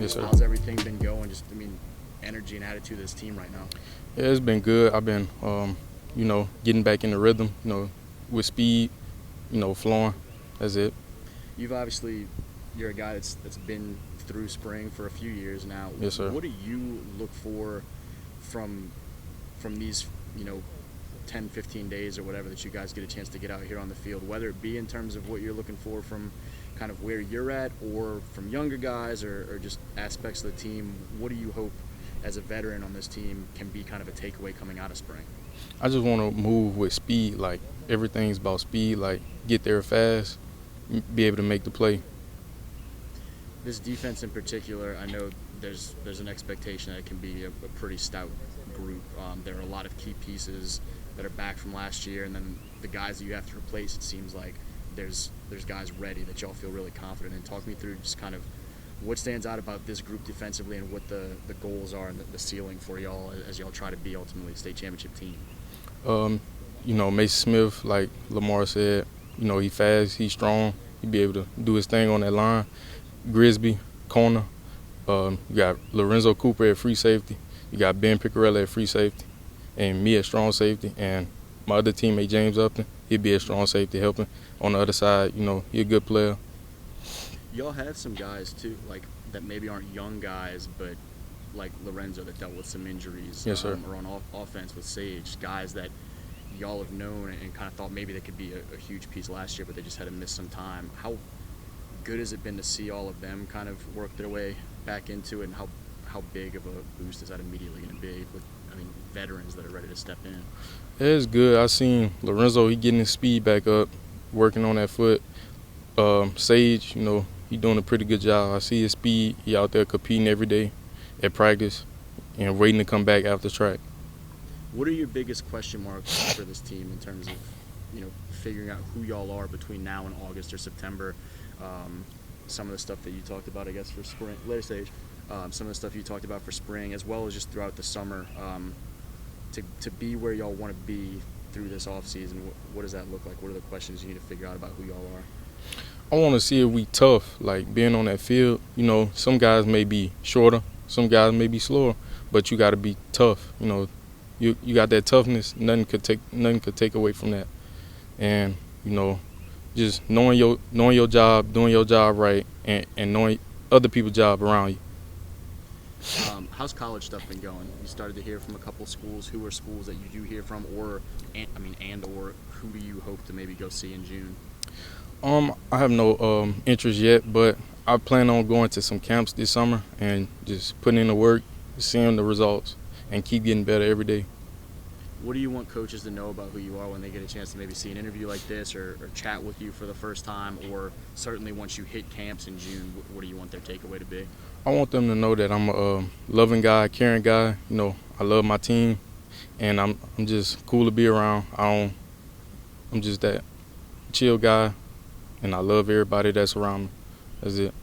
Yes, sir. How's everything been going? Just, I mean, energy and attitude of this team right now. Yeah, it's been good. I've been, getting back in the rhythm, with speed, flowing. That's it. You're a guy that's been through spring for a few years now. Yes, sir. What do you look for from these, 10, 15 days or whatever that you guys get a chance to get out here on the field, whether it be in terms of what you're looking for from kind of where you're at or from younger guys or just aspects of the team? What do you hope as a veteran on this team can be kind of a takeaway coming out of spring? I just want to move with speed. Like, everything's about speed. Like, get there fast, be able to make the play. This defense in particular, I know there's an expectation that it can be a pretty stout group. There are a lot of key pieces that are back from last year, and then the guys that you have to replace, it seems like there's guys ready that y'all feel really confident in. Talk me through just kind of what stands out about this group defensively and what the goals are and the ceiling for y'all as y'all try to be ultimately a state championship team. Mason Smith, like Lamar said, he fast, he's strong, he be able to do his thing on that line. Grisby, corner. You got Lorenzo Cooper at free safety. You got Ben Picarella at free safety, and me at strong safety. And my other teammate James Upton, he'd be a strong safety helping. On the other side, he a good player. Y'all have some guys too, like that maybe aren't young guys, but like Lorenzo that dealt with some injuries. Yes, sir. Or on offense with Sage, guys that y'all have known and kind of thought maybe they could be a huge piece last year, but they just had to miss some time. How good has it been to see all of them kind of work their way back into it, and how big of a boost is that immediately going to be with, veterans that are ready to step in? It's good. I seen Lorenzo, he getting his speed back up, working on that foot. Sage, he doing a pretty good job. I see his speed. He out there competing every day at practice and waiting to come back after track. What are your biggest question marks for this team in terms of, figuring out who y'all are between now and August or September? Some of the stuff that you talked about, I guess, for spring, later stage. Some of the stuff you talked about for spring, as well as just throughout the summer, to be where y'all want to be through this off season. What does that look like? What are the questions you need to figure out about who y'all are? I want to see if we tough, like being on that field. Some guys may be shorter, some guys may be slower, but you got to be tough. You got that toughness. Nothing could take away from that. And just knowing your job, doing your job right, and knowing other people's job around you. How's college stuff been going? You started to hear from a couple schools. Who are schools that you do hear from, or who do you hope to maybe go see in June? I have no interest yet, but I plan on going to some camps this summer and just putting in the work, seeing the results, and keep getting better every day. What do you want coaches to know about who you are when they get a chance to maybe see an interview like this or chat with you for the first time, or certainly once you hit camps in June, what do you want their takeaway to be? I want them to know that I'm a loving guy, caring guy. I love my team, and I'm just cool to be around. I'm just that chill guy, and I love everybody that's around me. That's it.